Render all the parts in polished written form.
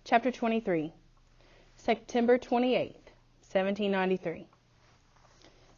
Chapter 23, September 28th, 1793.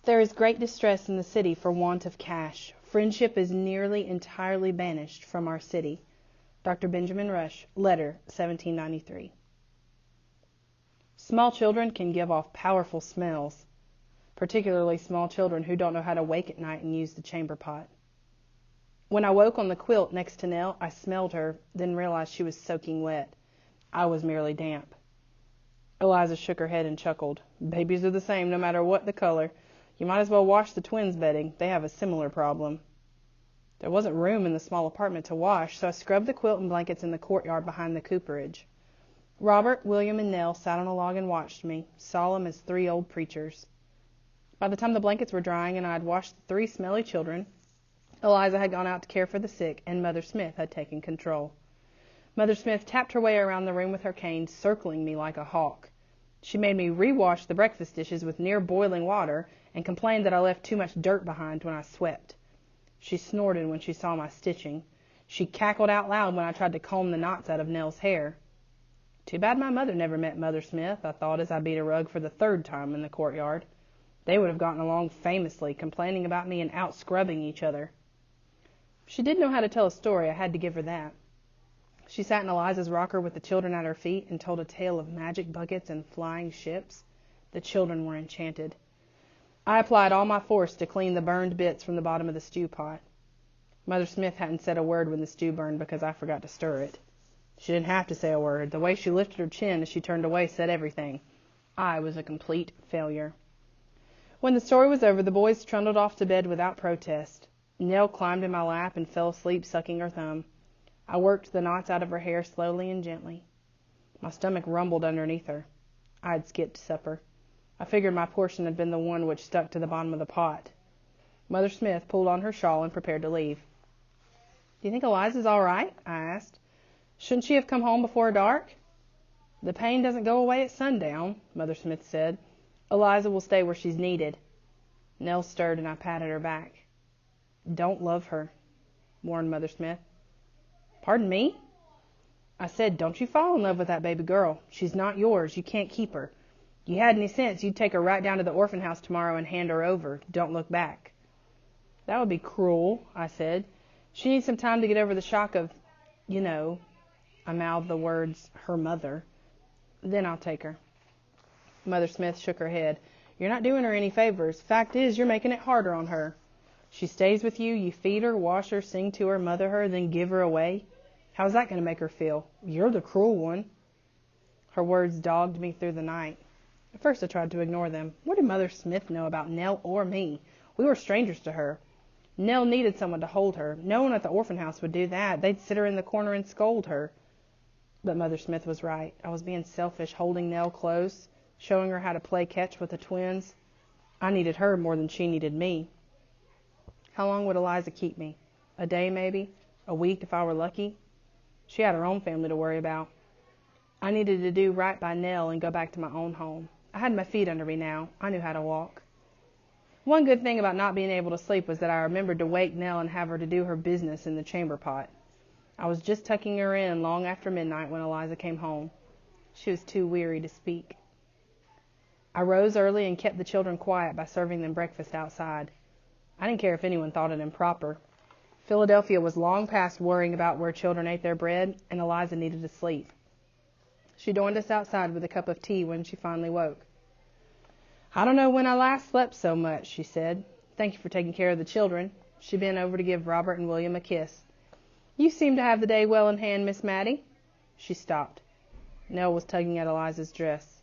There is great distress in the city for want of cash. Friendship is nearly entirely banished from our city. Dr. Benjamin Rush, letter, 1793. Small children can give off powerful smells, particularly small children who don't know how to wake at night and use the chamber pot. When I woke on the quilt next to Nell, I smelled her, then realized she was soaking wet. I was merely damp. Eliza shook her head and chuckled. Babies are the same no matter what the color. You might as well wash the twins' bedding. They have a similar problem. There wasn't room in the small apartment to wash, so I scrubbed the quilt and blankets in the courtyard behind the cooperage. Robert, William, and Nell sat on a log and watched me, solemn as three old preachers. By the time the blankets were drying and I had washed the three smelly children, Eliza had gone out to care for the sick, and Mother Smith had taken control. Mother Smith tapped her way around the room with her cane, circling me like a hawk. She made me rewash the breakfast dishes with near boiling water and complained that I left too much dirt behind when I swept. She snorted when she saw my stitching. She cackled out loud when I tried to comb the knots out of Nell's hair. Too bad my mother never met Mother Smith, I thought as I beat a rug for the third time in the courtyard. They would have gotten along famously, complaining about me and out-scrubbing each other. She did know how to tell a story, I had to give her that. She sat in Eliza's rocker with the children at her feet and told a tale of magic buckets and flying ships. The children were enchanted. I applied all my force to clean the burned bits from the bottom of the stew pot. Mother Smith hadn't said a word when the stew burned because I forgot to stir it. She didn't have to say a word. The way she lifted her chin as she turned away said everything. I was a complete failure. When the story was over, the boys trundled off to bed without protest. Nell climbed in my lap and fell asleep sucking her thumb. I worked the knots out of her hair slowly and gently. My stomach rumbled underneath her. I had skipped supper. I figured my portion had been the one which stuck to the bottom of the pot. Mother Smith pulled on her shawl and prepared to leave. Do you think Eliza's all right? I asked. Shouldn't she have come home before dark? The pain doesn't go away at sundown, Mother Smith said. Eliza will stay where she's needed. Nell stirred and I patted her back. Don't love her, warned Mother Smith. Pardon me? I said, don't you fall in love with that baby girl. She's not yours. You can't keep her. If you had any sense, you'd take her right down to the orphan house tomorrow and hand her over. Don't look back. That would be cruel, I said. She needs some time to get over the shock of, I mouthed the words, her mother. Then I'll take her. Mother Smith shook her head. You're not doing her any favors. Fact is, you're making it harder on her. She stays with you, you feed her, wash her, sing to her, mother her, then give her away. How's that going to make her feel? You're the cruel one. Her words dogged me through the night. At first I tried to ignore them. What did Mother Smith know about Nell or me? We were strangers to her. Nell needed someone to hold her. No one at the orphan house would do that. They'd sit her in the corner and scold her. But Mother Smith was right. I was being selfish, holding Nell close, showing her how to play catch with the twins. I needed her more than she needed me. How long would Eliza keep me? A day, maybe? A week, if I were lucky? She had her own family to worry about. I needed to do right by Nell and go back to my own home. I had my feet under me now. I knew how to walk. One good thing about not being able to sleep was that I remembered to wake Nell and have her to do her business in the chamber pot. I was just tucking her in long after midnight when Eliza came home. She was too weary to speak. I rose early and kept the children quiet by serving them breakfast outside. I didn't care if anyone thought it improper. Philadelphia was long past worrying about where children ate their bread, and Eliza needed to sleep. She joined us outside with a cup of tea when she finally woke. I don't know when I last slept so much, she said. Thank you for taking care of the children. She bent over to give Robert and William a kiss. You seem to have the day well in hand, Miss Mattie. She stopped. Nell was tugging at Eliza's dress.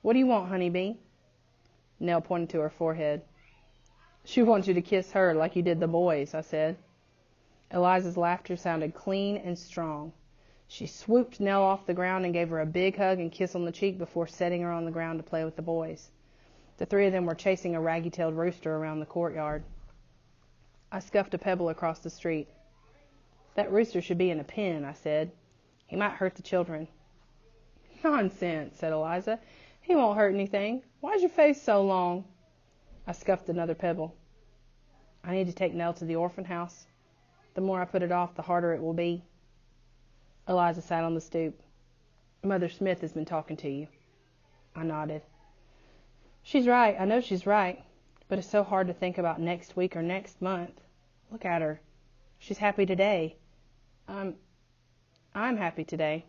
What do you want, honeybee? Nell pointed to her forehead. She wants you to kiss her like you did the boys, I said. Eliza's laughter sounded clean and strong. She swooped Nell off the ground and gave her a big hug and kiss on the cheek before setting her on the ground to play with the boys. The three of them were chasing a raggy-tailed rooster around the courtyard. I scuffed a pebble across the street. That rooster should be in a pen, I said. He might hurt the children. Nonsense, said Eliza. He won't hurt anything. Why's your face so long? I scuffed another pebble. I need to take Nell to the orphan house. The more I put it off, the harder it will be. Eliza sat on the stoop. Mother Smith has been talking to you. I nodded. She's right. I know she's right. But it's so hard to think about next week or next month. Look at her. She's happy today. I'm happy today.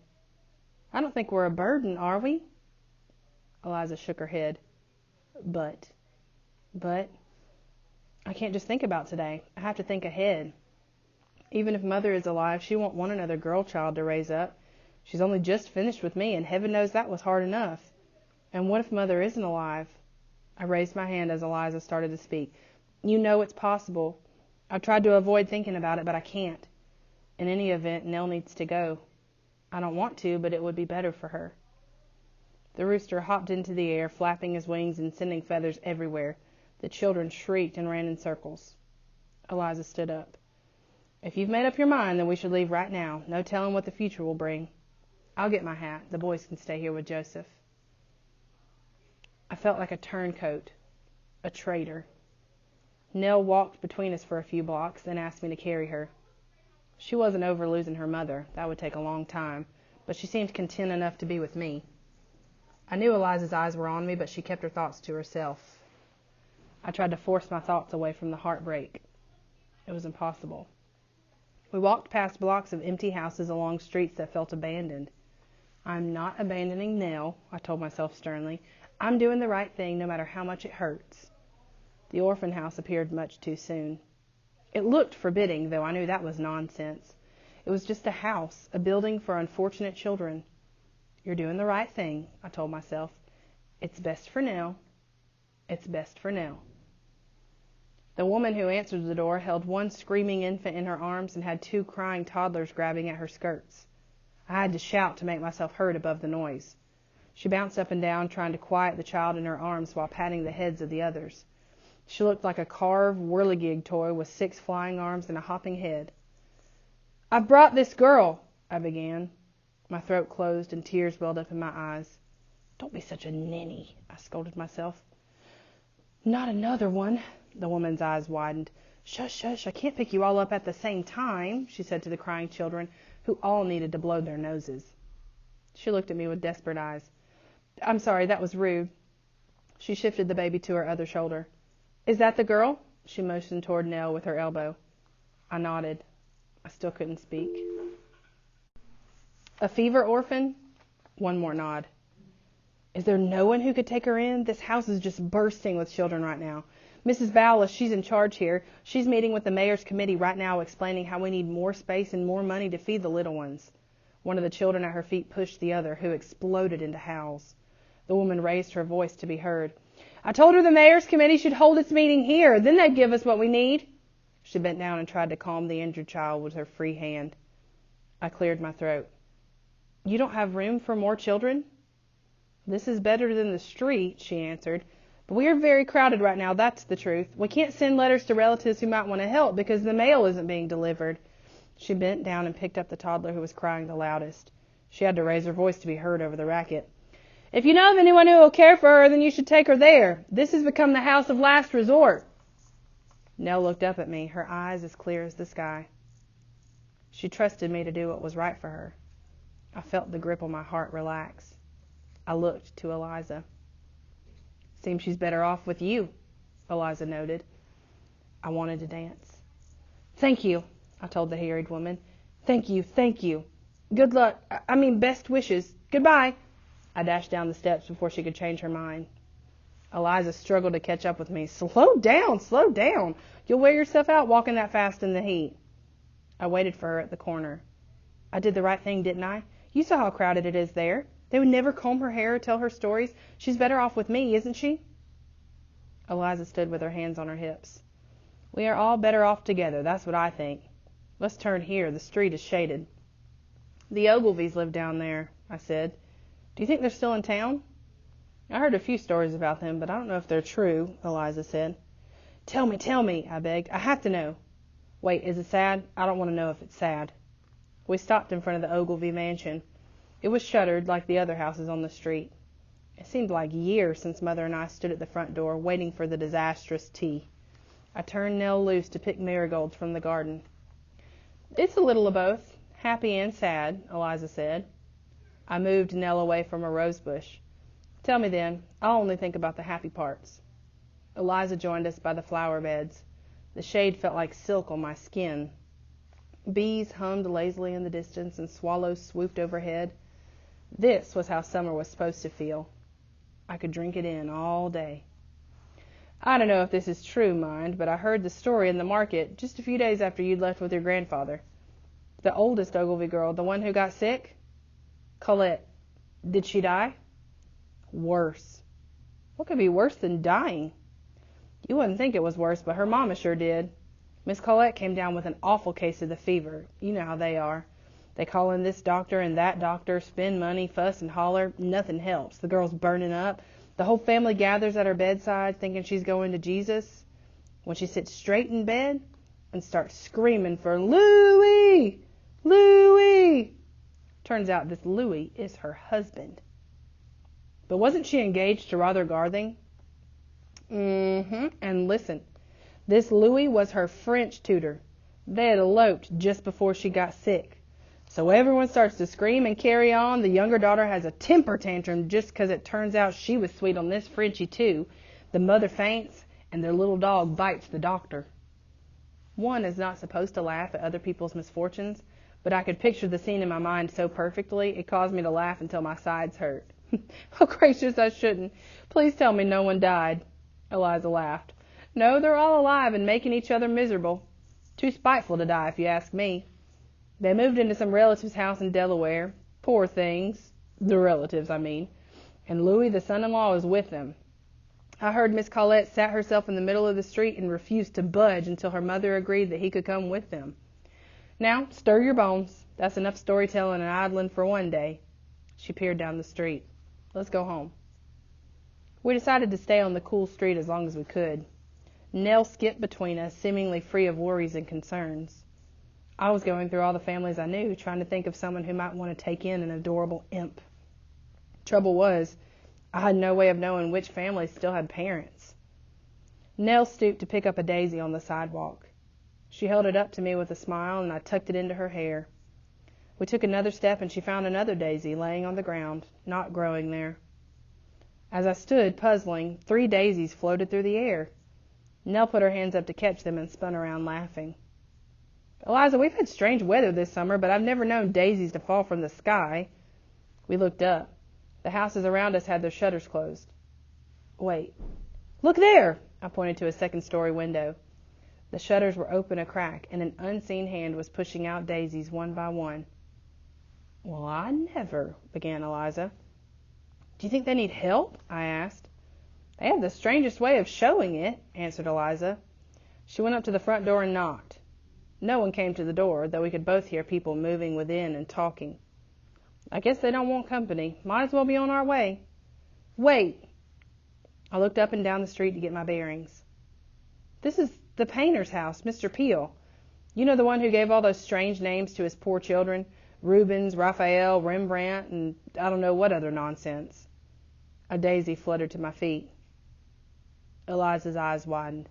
I don't think we're a burden, are we? Eliza shook her head. But, I can't just think about today. I have to think ahead. Even if Mother is alive, she won't want another girl child to raise up. She's only just finished with me, and heaven knows that was hard enough. And what if Mother isn't alive? I raised my hand as Eliza started to speak. You know it's possible. I've tried to avoid thinking about it, but I can't. In any event, Nell needs to go. I don't want to, but it would be better for her. The rooster hopped into the air, flapping his wings and sending feathers everywhere. The children shrieked and ran in circles. Eliza stood up. If you've made up your mind, then we should leave right now. No telling what the future will bring. I'll get my hat. The boys can stay here with Joseph. I felt like a turncoat, a traitor. Nell walked between us for a few blocks, then asked me to carry her. She wasn't over losing her mother. That would take a long time, but she seemed content enough to be with me. I knew Eliza's eyes were on me, but she kept her thoughts to herself. I tried to force my thoughts away from the heartbreak. It was impossible. We walked past blocks of empty houses along streets that felt abandoned. I'm not abandoning Nell, I told myself sternly. I'm doing the right thing no matter how much it hurts. The orphan house appeared much too soon. It looked forbidding, though I knew that was nonsense. It was just a house, a building for unfortunate children. You're doing the right thing, I told myself. It's best for Nell. It's best for Nell. The woman who answered the door held one screaming infant in her arms and had two crying toddlers grabbing at her skirts. I had to shout to make myself heard above the noise. She bounced up and down, trying to quiet the child in her arms while patting the heads of the others. She looked like a carved whirligig toy with 6 flying arms and a hopping head. I brought this girl, I began. My throat closed and tears welled up in my eyes. Don't be such a ninny, I scolded myself. Not another one. The woman's eyes widened. Shush, shush, I can't pick you all up at the same time, she said to the crying children, who all needed to blow their noses. She looked at me with desperate eyes. I'm sorry, that was rude. She shifted the baby to her other shoulder. Is that the girl? She motioned toward Nell with her elbow. I nodded. I still couldn't speak. A fever orphan? One more nod. Is there no one who could take her in? This house is just bursting with children right now. Mrs. Bowles, she's in charge here. She's meeting with the mayor's committee right now explaining how we need more space and more money to feed the little ones. One of the children at her feet pushed the other, who exploded into howls. The woman raised her voice to be heard. I told her the mayor's committee should hold its meeting here. Then they'd give us what we need. She bent down and tried to calm the injured child with her free hand. I cleared my throat. You don't have room for more children? This is better than the street, she answered. But we are very crowded right now, that's the truth. We can't send letters to relatives who might want to help because the mail isn't being delivered. She bent down and picked up the toddler who was crying the loudest. She had to raise her voice to be heard over the racket. If you know of anyone who will care for her, then you should take her there. This has become the house of last resort. Nell looked up at me, her eyes as clear as the sky. She trusted me to do what was right for her. I felt the grip on my heart relax. I looked to Eliza. Seems she's better off with you, Eliza noted. I wanted to dance. Thank you, I told the harried woman. Thank you, thank you. Good luck. Best wishes. Goodbye. I dashed down the steps before she could change her mind. Eliza struggled to catch up with me. Slow down, slow down. You'll wear yourself out walking that fast in the heat. I waited for her at the corner. I did the right thing, didn't I? You saw how crowded it is there. They would never comb her hair or tell her stories. She's better off with me, isn't she? Eliza stood with her hands on her hips. We are all better off together, that's what I think. Let's turn here. The street is shaded. The Ogilvies live down there, I said. Do you think they're still in town? I heard a few stories about them, but I don't know if they're true, Eliza said. Tell me, I begged. I have to know. Wait, is it sad? I don't want to know if it's sad. We stopped in front of the Ogilvie mansion. It was shuttered like the other houses on the street. It seemed like years since Mother and I stood at the front door waiting for the disastrous tea. I turned Nell loose to pick marigolds from the garden. It's a little of both, happy and sad, Eliza said. I moved Nell away from a rose bush. Tell me then, I'll only think about the happy parts. Eliza joined us by the flower beds. The shade felt like silk on my skin. Bees hummed lazily in the distance and swallows swooped overhead. This was how summer was supposed to feel. I could drink it in all day. I don't know if this is true, mind, but I heard the story in the market just a few days after you'd left with your grandfather. The oldest Ogilvy girl, the one who got sick? Colette. Did she die? Worse. What could be worse than dying? You wouldn't think it was worse, but her mama sure did. Miss Colette came down with an awful case of the fever. You know how they are. They call in this doctor and that doctor, spend money, fuss and holler. Nothing helps. The girl's burning up. The whole family gathers at her bedside thinking she's going to Jesus. When she sits straight in bed and starts screaming for Louie! Louie! Turns out this Louie is her husband. But wasn't she engaged to Rother Garthing? And listen, this Louie was her French tutor. They had eloped just before she got sick. So everyone starts to scream and carry on. The younger daughter has a temper tantrum just because it turns out she was sweet on this Frenchie too. The mother faints and their little dog bites the doctor. One is not supposed to laugh at other people's misfortunes, but I could picture the scene in my mind so perfectly it caused me to laugh until my sides hurt. Oh, gracious, I shouldn't. Please tell me no one died. Eliza laughed. No, they're all alive and making each other miserable. Too spiteful to die, if you ask me. They moved into some relative's house in Delaware. Poor things. The relatives, I mean. And Louis, the son-in-law, is with them. I heard Miss Colette sat herself in the middle of the street and refused to budge until her mother agreed that he could come with them. Now, stir your bones. That's enough storytelling and idling for one day. She peered down the street. Let's go home. We decided to stay on the cool street as long as we could. Nell skipped between us, seemingly free of worries and concerns. I was going through all the families I knew, trying to think of someone who might want to take in an adorable imp. Trouble was, I had no way of knowing which families still had parents. Nell stooped to pick up a daisy on the sidewalk. She held it up to me with a smile, and I tucked it into her hair. We took another step, and she found another daisy laying on the ground, not growing there. As I stood, puzzling, 3 daisies floated through the air. Nell put her hands up to catch them and spun around laughing. Eliza, we've had strange weather this summer, but I've never known daisies to fall from the sky. We looked up. The houses around us had their shutters closed. Wait. Look there! I pointed to a second-story window. The shutters were open a crack, and an unseen hand was pushing out daisies one by one. Well, I never, began Eliza. Do you think they need help? I asked. They have the strangest way of showing it, answered Eliza. She went up to the front door and knocked. No one came to the door, though we could both hear people moving within and talking. I guess they don't want company. Might as well be on our way. Wait! I looked up and down the street to get my bearings. This is the painter's house, Mr. Peel. You know, the one who gave all those strange names to his poor children? Rubens, Raphael, Rembrandt, and I don't know what other nonsense. A daisy fluttered to my feet. Eliza's eyes widened.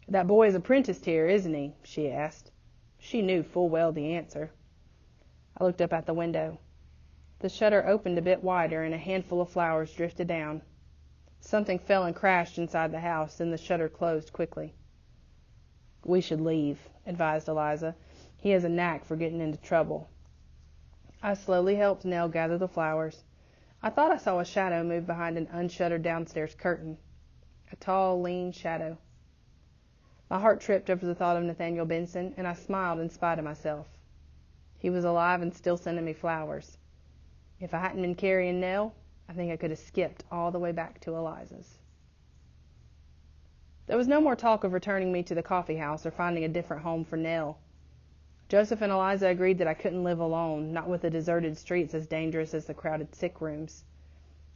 That boy is apprenticed here, isn't he? She asked. She knew full well the answer. I looked up at the window. The shutter opened a bit wider and a handful of flowers drifted down. Something fell and crashed inside the house, then the shutter closed quickly. We should leave, advised Eliza. He has a knack for getting into trouble. I slowly helped Nell gather the flowers. I thought I saw a shadow move behind an unshuttered downstairs curtain. A tall, lean shadow. My heart tripped over the thought of Nathaniel Benson, and I smiled in spite of myself. He was alive and still sending me flowers. If I hadn't been carrying Nell, I think I could have skipped all the way back to Eliza's. There was no more talk of returning me to the coffee house or finding a different home for Nell. Joseph and Eliza agreed that I couldn't live alone, not with the deserted streets as dangerous as the crowded sick rooms.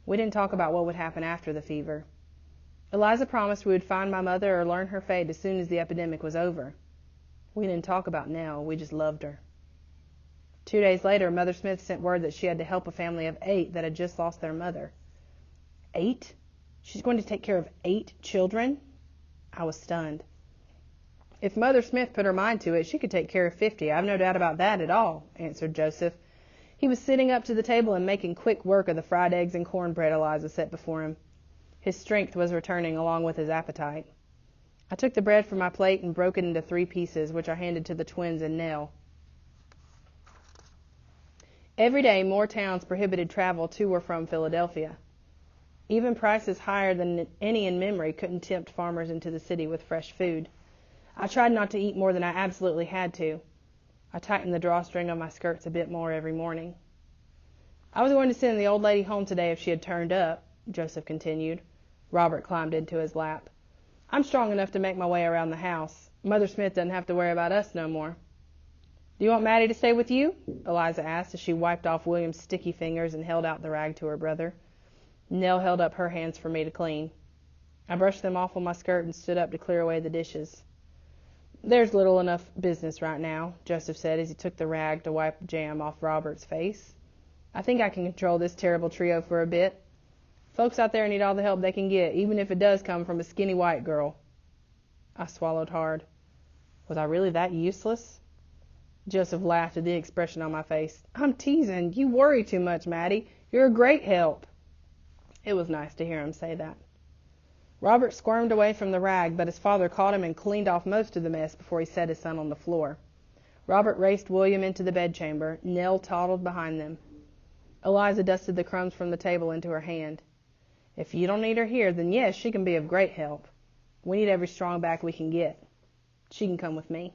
We didn't talk about what would happen after the fever. Eliza promised we would find my mother or learn her fate as soon as the epidemic was over. We didn't talk about Nell, we just loved her. 2 days later, Mother Smith sent word that she had to help a family of 8 that had just lost their mother. 8? She's going to take care of 8 children? I was stunned. If Mother Smith put her mind to it, she could take care of 50. I've no doubt about that at all, answered Joseph. He was sitting up to the table and making quick work of the fried eggs and cornbread Eliza set before him. His strength was returning along with his appetite. I took the bread from my plate and broke it into 3 pieces, which I handed to the twins and Nell. Every day, more towns prohibited travel to or from Philadelphia. Even prices higher than any in memory couldn't tempt farmers into the city with fresh food. I tried not to eat more than I absolutely had to. I tightened the drawstring of my skirts a bit more every morning. I was going to send the old lady home today if she had turned up, Joseph continued. Robert climbed into his lap. I'm strong enough to make my way around the house. Mother Smith doesn't have to worry about us no more. Do you want Maddie to stay with you? Eliza asked as she wiped off William's sticky fingers and held out the rag to her brother. Nell held up her hands for me to clean. I brushed them off on my skirt and stood up to clear away the dishes. There's little enough business right now, Joseph said as he took the rag to wipe jam off Robert's face. I think I can control this terrible trio for a bit. Folks out there need all the help they can get, even if it does come from a skinny white girl. I swallowed hard. Was I really that useless? Joseph laughed at the expression on my face. I'm teasing. You worry too much, Maddie. You're a great help. It was nice to hear him say that. Robert squirmed away from the rag, but his father caught him and cleaned off most of the mess before he set his son on the floor. Robert raced William into the bedchamber. Nell toddled behind them. Eliza dusted the crumbs from the table into her hand. If you don't need her here, then yes, she can be of great help. We need every strong back we can get. She can come with me.